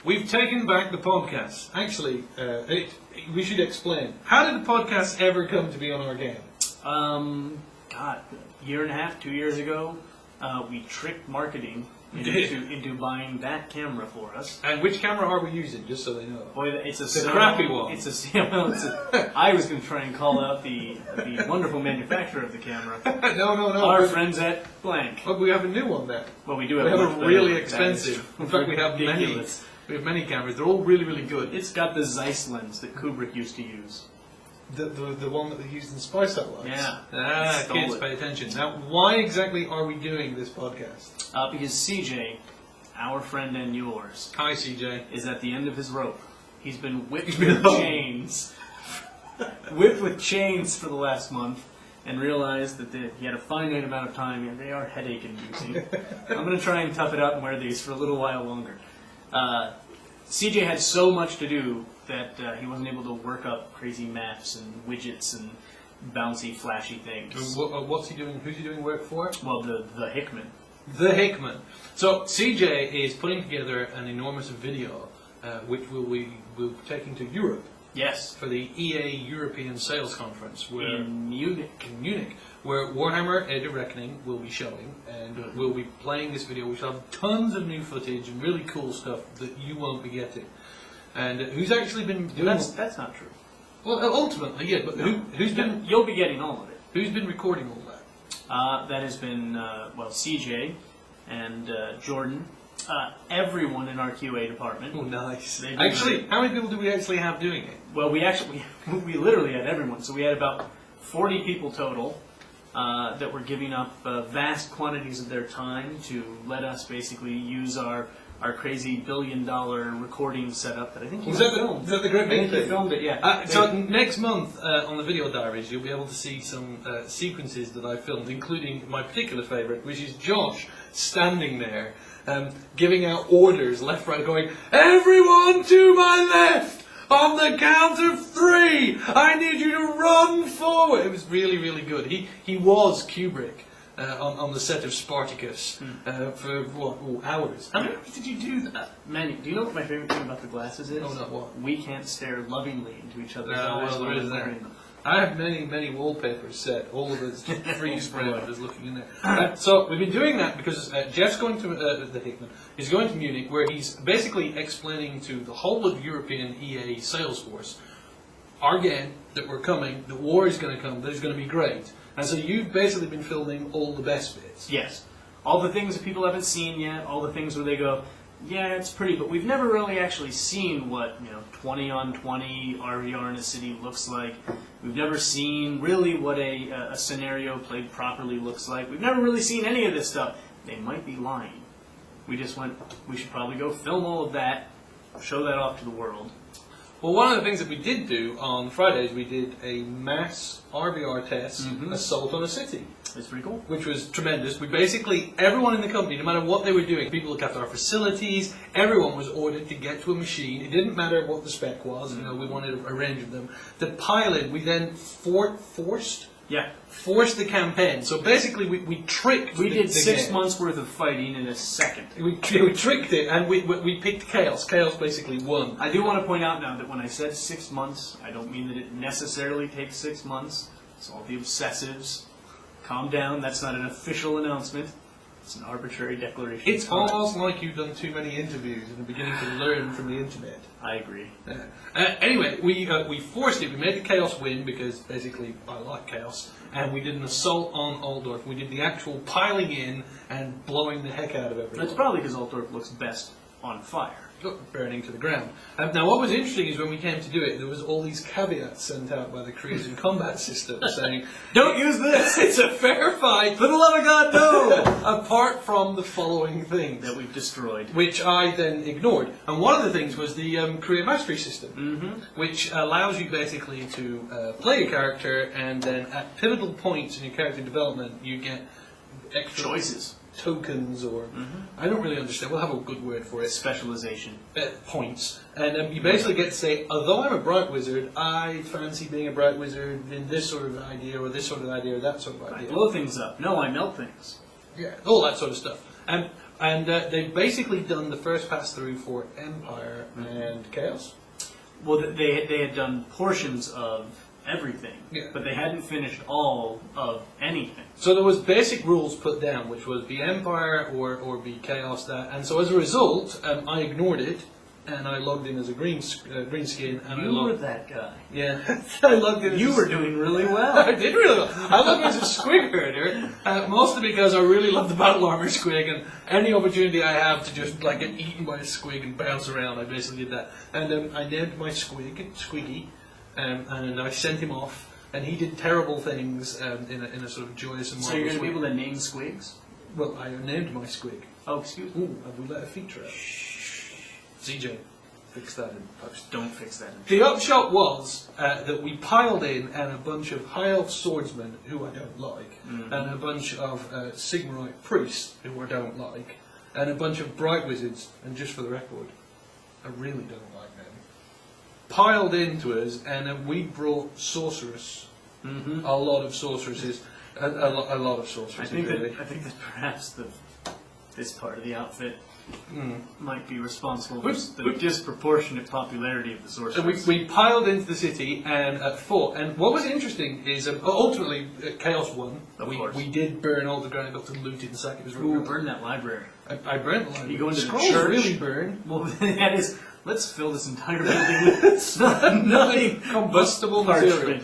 We've taken back the podcast. Actually, we should explain. How did the podcast ever come to be on our game? God, a year and a half, 2 years ago, we tricked marketing into buying that camera for us. And which camera are we using, just so they know? Boy, it's the crappy one. I was going to try and call out the wonderful manufacturer of the camera. No. Our friends at blank. But we have a new one there. Well, we do have We have much a really better. expensive. In fact, we have many. Ridiculous. We have many cameras. They're all really, really good. It's got the Zeiss lens that Kubrick used to use. The one that they used in Spy Satellites. Yeah. Kids, pay attention. Now, why exactly are we doing this podcast? Because CJ, our friend and yours, Hi, CJ. is at the end of his rope. He's been whipped He's been with chains. Whipped with chains for the last month, and realized that he had a finite amount of time, and they are headache-inducing. I'm going to try and tough it out and wear these for a little while longer. CJ had so much to do that he wasn't able to work up crazy maps and widgets and bouncy, flashy things. What's he doing? Who's he doing work for? Well, the Hickman. The Hickman. So CJ is putting together an enormous video, which we'll be taking to Europe. Yes. For the EA European Sales Conference In Munich. Where Warhammer Age of Reckoning will be showing, and we'll be playing this video, which will have tons of new footage and really cool stuff that you won't be getting. And who's actually been doing? That's not true. Well, ultimately, yeah. But who's been? You'll be getting all of it. Who's been recording all that? That has been CJ and Jordan. Everyone in our QA department. Oh, nice. Actually, how many people do we actually have doing it? Well, we literally had everyone. So we had about 40 people total that were giving up vast quantities of their time to let us basically use our crazy $1 billion recording setup that I think you filmed. Is that the great big thing? You filmed it, yeah. So next month on the video diaries, you'll be able to see some sequences that I filmed, including my particular favourite, which is Josh standing there, giving out orders left, right, going, "Everyone to my left! On the count of 3, I need you to run forward." It was really, really good. He was Kubrick on the set of Spartacus for hours. How many did you do that? Many. Do you know what my favorite thing about the glasses is? Oh, not what? We can't stare lovingly into each other's No, eyes well, there while is we're that. wearing them. I have many wallpapers set, all of it's freeze frame of us looking in there. So we've been doing that because Jeff's going to the Hickman. He's going to Munich, where he's basically explaining to the whole of European EA sales force, our game, that we're coming, the war is going to come, that it's going to be great. And so you've basically been filming all the best bits. Yes. All the things that people haven't seen yet, all the things where they go, yeah, it's pretty, but we've never really actually seen what 20 on 20 RVR in a city looks like. We've never seen really what a scenario played properly looks like. We've never really seen any of this stuff. They might be lying. We just went, we should probably go film all of that, show that off to the world. Well, one of the things that we did do on Fridays, we did a mass RVR test, assault on a city. It's pretty cool. Which was tremendous. We basically, everyone in the company, no matter what they were doing, people look after our facilities, everyone was ordered to get to a machine. It didn't matter what the spec was, we wanted a range of them. The pilot, we then forced the campaign. So basically we tricked We did 6 game. months worth of fighting in a second. We tricked it, and we picked Chaos. Chaos basically won. I do want to point out now that when I said 6 months, I don't mean that it necessarily takes 6 months. It's all the obsessives. Calm down, that's not an official announcement. It's an arbitrary declaration. It's almost like you've done too many interviews and are beginning to learn from the internet. I agree. Anyway, we forced it. We made the Chaos win because basically I like Chaos. And we did an assault on Altdorf. We did the actual piling in and blowing the heck out of everything. That's probably because Altdorf looks best on fire. Burning to the ground. Now, what was interesting is when we came to do it, there was all these caveats sent out by the crews in combat systems saying, "Don't use this! It's a fair fight! For the love of God, no!" Apart from the following things that we've destroyed, which I then ignored. And one of the things was the career mastery system, which allows you basically to play a character, and then at pivotal points in your character development, you get extra choices. Tokens, or I don't really understand. We'll have a good word for it. Specialization. Points. And you basically get to say, although I'm a bright wizard, I fancy being a bright wizard in this sort of idea, or this sort of idea, or that sort of idea. I blow things up. No, I melt things. Yeah, all that sort of stuff. And they've basically done the first pass through for Empire and Chaos. Well, they had done portions of everything, but they hadn't finished all of anything. So there was basic rules put down, which was be Empire or be Chaos. And so as a result, I ignored it, and I logged in as a green skin. And you were that guy. Yeah, I logged in. You were doing really well. I did really well. I logged in as a squig herder, mostly because I really love the battle armor squig, and any opportunity I have to just like get eaten by a squig and bounce around, I basically did that. And I named my Squiggy. And I sent him off, and he did terrible things in a sort of joyous and marvelous way. So you're going to be able to name squigs? Well, I named my squig. Oh, excuse me? Ooh, and we let a feature out. CJ, fix that in post. Don't fix that in post. The upshot was that we piled in and a bunch of high elf swordsmen, who I don't like, and a bunch of Sigmarite priests, who I don't like, and a bunch of bright wizards, and just for the record, I really don't like them. Piled into us, and then we brought sorceress. A lot of sorceresses. A lot of sorceresses. I think that perhaps this part of the outfit might be responsible for the disproportionate popularity of the sorceress. And we piled into the city and fought. And what was interesting is ultimately Chaos won. We did burn all the ground, got to loot it and sack it. Ooh, burn that library. I burnt the library. You go into Scrolls the church. Really burn. Well, that is. Let's fill this entire building with nothing combustible material.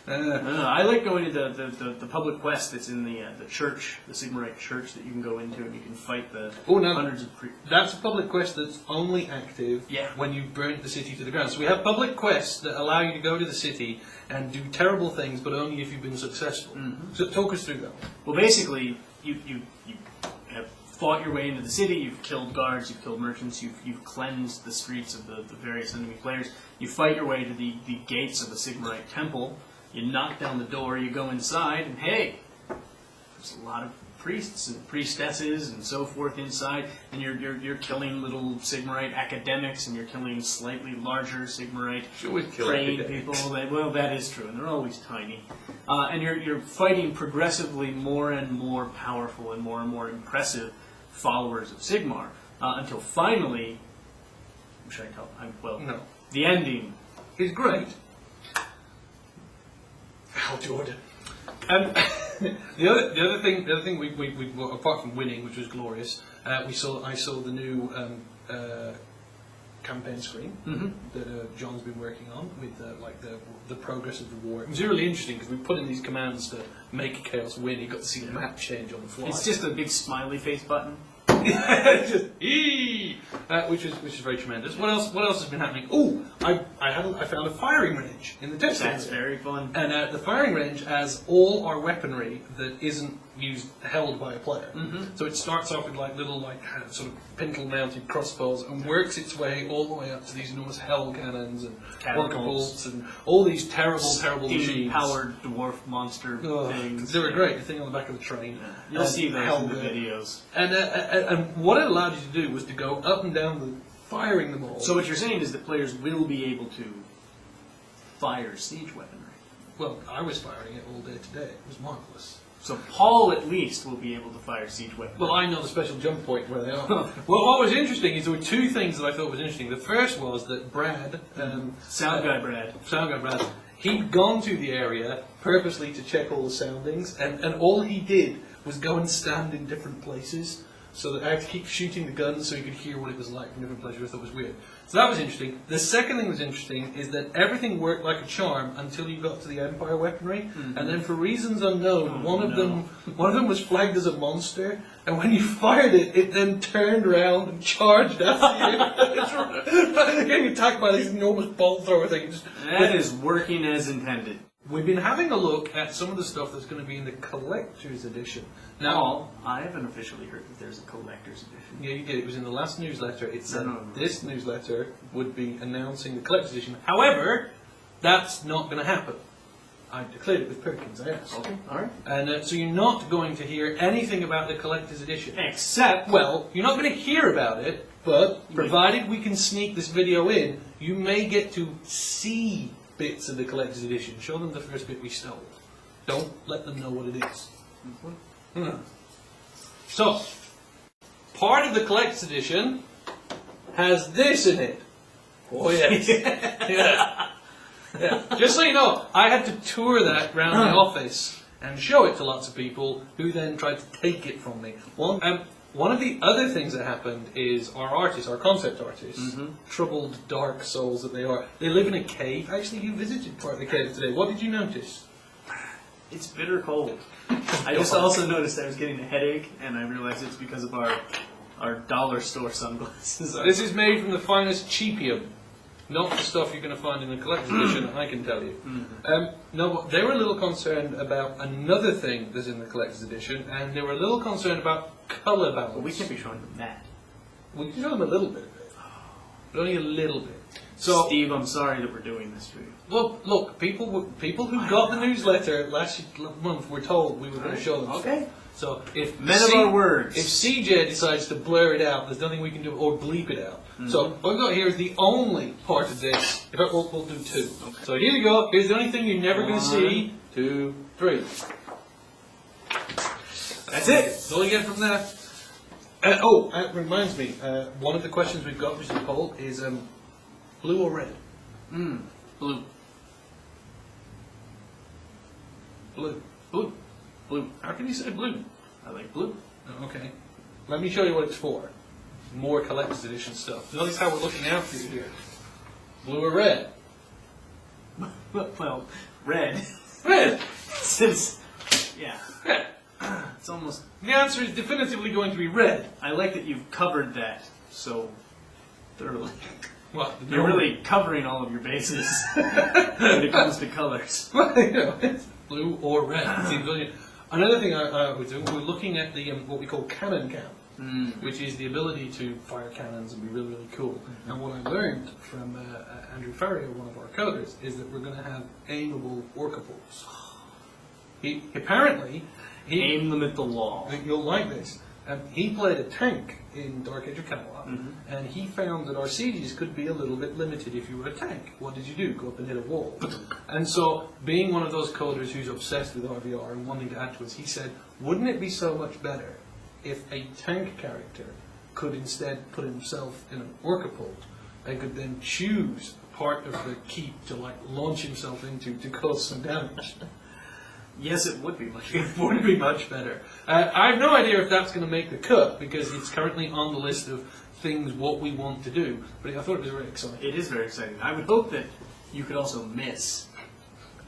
I like going to the public quest that's in the church, the Sigmarite church that you can go into and you can fight the hundreds of That's a public quest that's only active when you burn the city to the ground. So we have public quests that allow you to go to the city and do terrible things, but only if you've been successful. So talk us through that. Well, basically, you have fought your way into the city, you've killed guards, you've killed merchants, you've cleansed the streets of the various enemy players, you fight your way to the gates of the Sigmarite temple, you knock down the door, you go inside, and hey, there's a lot of priests and priestesses and so forth inside, and you're killing little Sigmarite academics, and you're killing slightly larger Sigmarite trained people. Well, that is true, and they're always tiny. And you're fighting progressively more and more powerful and more impressive followers of Sigmar, until finally, should I tell? No. The ending is great. Hal Jordan. The other thing we apart from winning, which was glorious, I saw the new campaign screen that John's been working on with the progress of the war. It was really interesting because we put in these commands to make Chaos win. You got to see the map change on the fly. It's just a big smiley face button. Just which is very tremendous. What else has been happening? Oh, I found a firing range in the test. That's very fun. And the firing range has all our weaponry that isn't held by a player. So it starts off with little sort of pintle-mounted crossbows and works its way all the way up to these enormous hell cannons and catapults and all these terrible machines. Powered dwarf monster things. They were great. The thing on the back of the train. You'll see those in the videos. And what it allowed you to do was to go up and down firing them all. So what you're saying is that players will be able to fire siege weaponry. Well, I was firing it all day today. It was marvellous. So Paul, at least, will be able to fire siege weapons. Well, I know the special jump point where they are. Well, what was interesting is there were two things that I thought was interesting. The first was that Brad, Sound guy Brad, he'd gone to the area purposely to check all the soundings, and all he did was go and stand in different places, so that I had to keep shooting the gun so he could hear what it was like from different places, which I thought was weird. So that was interesting. The second thing that was interesting is that everything worked like a charm until you got to the Empire weaponry, and then for reasons unknown, one of them was flagged as a monster, and when you fired it, it then turned around and charged after you. Getting attacked by these enormous bolt thrower things. That is working as intended. We've been having a look at some of the stuff that's going to be in the collector's edition. Now, I haven't officially heard that there's a collector's edition. Yeah, you did. It was in the last newsletter. It said this newsletter would be announcing the collector's edition. However, that's not going to happen. I declared it with Perkins, I asked. Okay, alright. And so you're not going to hear anything about the collector's edition. Except, well, you're not going to hear about it, but provided we can sneak this video in, you may get to see bits of the collector's edition. Show them the first bit we stole. Don't let them know what it is. So, part of the collector's edition has this in it. Oh yes. Yeah. Just so you know, I had to tour that around the office and show it to lots of people who then tried to take it from me. One of the other things that happened is our artists, our concept artists, troubled dark souls that they are, they live in a cave. Actually, you visited part of the cave today. What did you notice? It's bitter cold. I just also noticed I was getting a headache, and I realized it's because of our dollar store sunglasses. This is made from the finest cheapium. Not the stuff you're going to find in the collector's edition, I can tell you. No, but they were a little concerned about another thing that's in the collector's edition, and they were a little concerned about colour balance. But we can't be showing them that. We can show them a little bit of it, but only a little bit. So, Steve, I'm sorry that we're doing this to you. well, look, people who got the newsletter last month were told we were going to show them. Okay. So if Men of our words. If CJ decides to blur it out, there's nothing we can do, or bleep it out. So what we've got here is the only part of this. In fact, we'll do two. Okay. So here we go. Here's the only thing you're never going to see. 2, 3. That's it. That's all you get from that. That reminds me. One of the questions we've got, which is a poll, is blue or red? Blue. Blue. Blue. Blue. How can you say blue? I like blue. Oh, okay. Let me show you what it's for. More collector's edition stuff. Notice how we're looking out for you here. Blue or red? Well, red. Red! Since, yeah. Red. It's almost... The answer is definitively going to be red. I like that you've covered that so thoroughly. What? You're really covering all of your bases when it comes to colors. Well, you know, it's blue or red. It seems brilliant. Another thing I was doing, we're looking at the what we call cannon cam, which is the ability to fire cannons and be really, really cool. And what I learned from Andrew Farrier, one of our coders, is that we're going to have aimable workables. He apparently... Aim them at the wall. You'll like this. He played a tank in Dark Age of Camelot, and he found that our sieges could be a little bit limited if you were a tank. What did you do? Go up and hit a wall. And so, being one of those coders who's obsessed with RVR and wanting to add to us, he said, wouldn't it be so much better if a tank character could instead put himself in an orcapult and could then choose part of the keep to like launch himself into to cause some damage? Yes, it would be much better. It would be much better. I have no idea if that's going to make the cut, because it's currently on the list of things what we want to do, but I thought it was very exciting. It is very exciting. I would hope that you could also miss.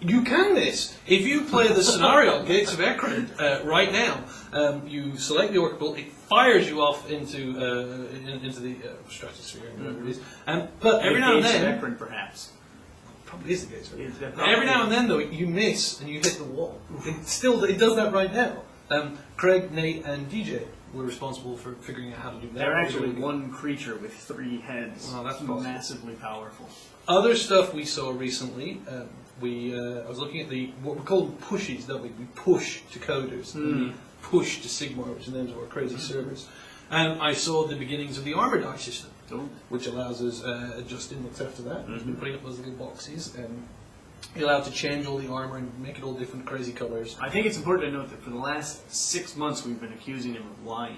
You can miss. If you play the scenario Gates of Ekron right now, you select the orcapult, it fires you off into the stratosphere, whatever it is. But every now and then... Gates of Ekron, perhaps. Probably is the case. Right? Every now and then, though, you miss and you hit the wall. It does that right now. Craig, Nate, and DJ were responsible for figuring out how to do that. They're actually one creature with 3 heads. Well, that's massively powerful. Other stuff we saw recently, I was looking at what we call pushes, don't we? We push to coders, and we push to Sigmar, which is the names of our crazy servers. And I saw the beginnings of the armor die system, which allows us, Justin looks after that, he's been putting up those little boxes, and you're allowed to change all the armor and make it all different crazy colours. I think it's important to note that for the last 6 months we've been accusing him of lying.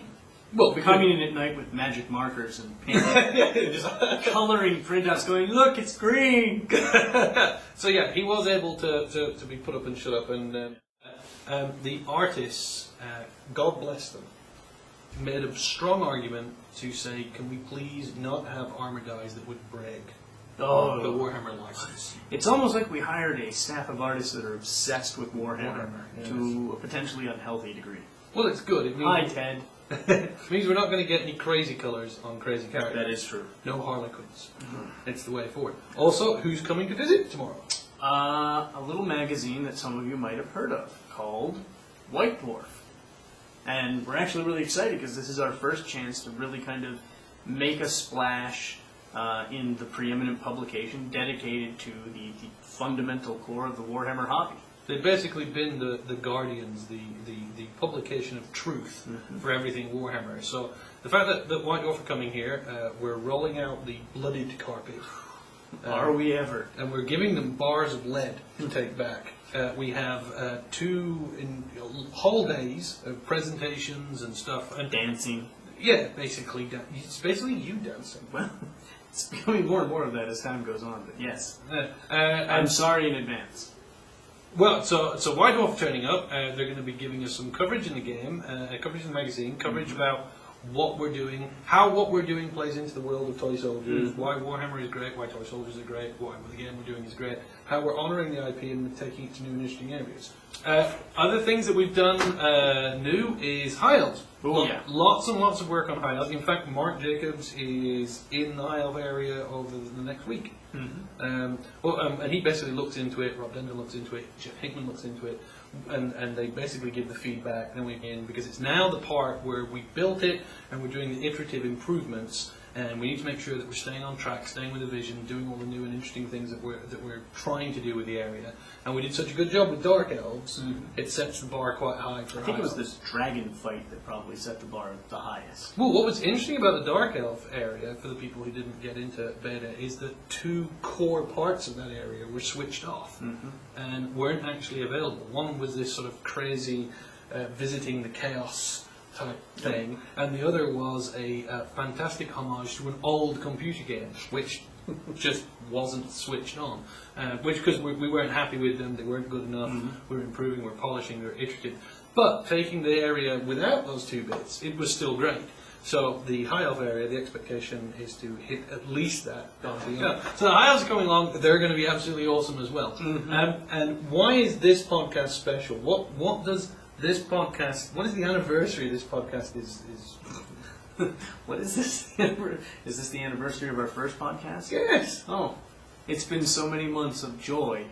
Well, coming in at night with magic markers and painting, just colouring printouts going, look, it's green! So yeah, he was able to be put up and shut up, and the artists, God bless them, made a strong argument to say, can we please not have armor dies that would break the Warhammer license? It's almost like we hired a staff of artists that are obsessed with Warhammer to a potentially unhealthy degree. Well, it's good. It means Hi, Ted. It means we're not going to get any crazy colours on crazy characters. That is true. No Harlequins. It's the way forward. Also, who's coming to visit tomorrow? A little magazine that some of you might have heard of called White Dwarf. And we're actually really excited because this is our first chance to really kind of make a splash in the preeminent publication dedicated to the fundamental core of the Warhammer hobby. They've basically been the guardians, the publication of truth for everything Warhammer. So the fact that White Dwarf are coming here, we're rolling out the bloodied carpet. Are we ever? And we're giving them bars of lead to take back. We have 2 whole days of presentations and stuff. And dancing. Yeah, basically, it's basically you dancing. Well, it's becoming more and more of that as time goes on, but yes. I'm And sorry in advance. well, so White Dwarf turning up. They're going to be giving us some coverage in the game, coverage in the magazine, coverage about what we're doing, how what we're doing plays into the world of toy soldiers, why Warhammer is great, why toy soldiers are great, why the game we're doing is great, how we're honouring the IP and taking it to new and interesting areas. Other things that we've done new is High Elves. Yeah. Lots and lots of work on High Elves. In fact, Mark Jacobs is in the High Elf area over the next week. And he basically looks into it, Rob Dendon looks into it, Jeff Hickman looks into it, and they basically give the feedback, then we in, because it's now the part where we built it and we're doing the iterative improvements, and we need to make sure that we're staying on track, staying with the vision, doing all the new and interesting things that we're trying to do with the area. And we did such a good job with Dark Elves, it sets the bar quite high for I think High it was Elves. this dragon fight that probably set the bar the highest. Well, what was interesting about the Dark Elf area, for the people who didn't get into beta, is that 2 core parts of that area were switched off and weren't actually available. One was this sort of crazy visiting the chaos type thing, and the other was a fantastic homage to an old computer game, which just wasn't switched on. Which, because we weren't happy with them, they weren't good enough, we were improving, we were polishing, we were iterative. But taking the area without those 2 bits, it was still great. So the High Elf area, the expectation is to hit at least that. So the High Elves are coming along, they're going to be absolutely awesome as well. And why is this podcast special? What does this podcast, what is the anniversary of this podcast is What is this? Is this the anniversary of our first podcast? Yes. Oh, it's been so many months of joy.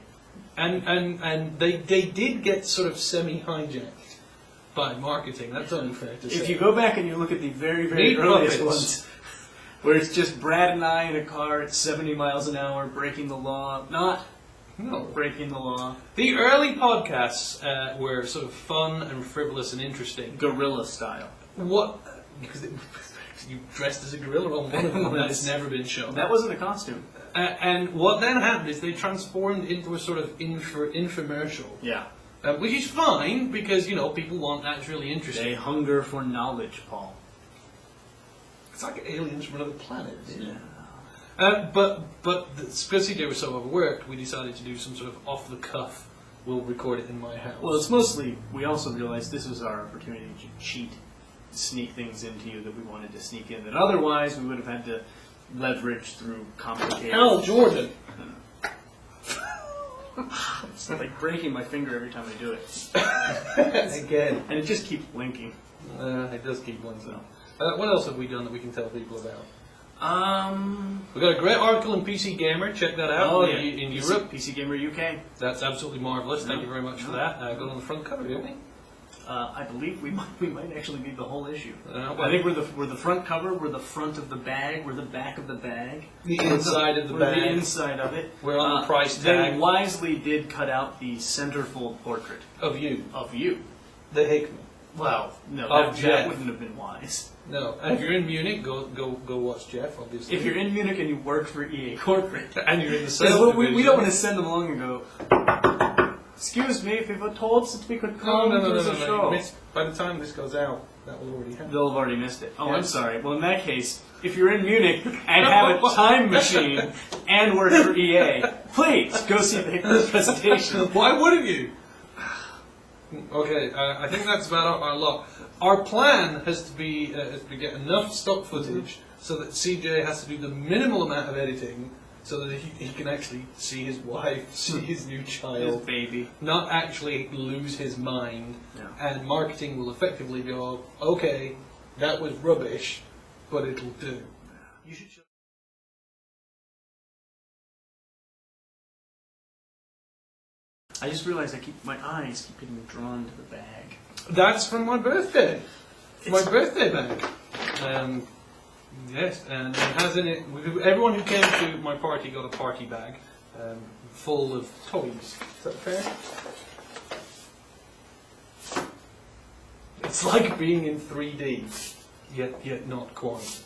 And they did get sort of semi-hijacked by marketing. That's unfair to say. If you go back and you look at the very, very Meat earliest puppets. ones, where it's just Brad and I in a car at 70 miles an hour breaking the law, not breaking the law. The early podcasts were sort of fun and frivolous and interesting. Guerrilla style. What? Because you dressed as a gorilla on one of them. That's never been shown. That wasn't a costume. And what then happened is they transformed into a sort of infomercial. Yeah. Which is fine, because, people want that's really interesting. They hunger for knowledge, Paul. It's like aliens from another planet. Yeah. But because CJ was so overworked, we decided to do some sort of off-the-cuff, we'll record it in my house. Well, it's mostly, we also realized this was our opportunity to cheat, sneak things into you that we wanted to sneak in, that otherwise we would have had to leverage through complicated... Hal Jordan! It's like breaking my finger every time I do it. Again. And it just keeps blinking. It does keep blinking. What else have we done that we can tell people about? We We've got a great article in PC Gamer, check that out in Europe. PC Gamer UK. That's absolutely marvellous, thank you very much for that. Got on the front cover, didn't we? I believe we might actually be the whole issue. Well, I think we're the front cover, we're the front of the bag, we're the back of the bag. The inside of the bag. We're the inside of it. We're on the price tag. They wisely did cut out the centerfold portrait. Of you. Of you. The Hickman. Well, no, Of that Jeff. wouldn't have been wise. No. And if you're in Munich, go watch Jeff, obviously. If you're in Munich and you work for EA Corporate, and you're in the sales we don't want to send them along and go, excuse me, if you were told that we could come to the show. By the time this goes out, that will already happen. They'll have already missed it. Oh, Yeah. I'm sorry. Well, in that case, if you're in Munich and have a time machine and work for EA, please go see the presentation. Why wouldn't you? Okay, I think that's about our lot. Our plan has to be to get enough stock footage so that CJ has to do the minimal amount of editing so that he can actually see his wife, see his new child, His baby. not actually lose his mind. Yeah. And marketing will effectively go, okay, that was rubbish, but it'll do. You should show I just realized my eyes keep getting drawn to the bag. That's from my birthday. My birthday bag. Yes, and it has in it. Everyone who came to my party got a party bag full of toys. Is that fair? It's like being in 3D, yet not quite.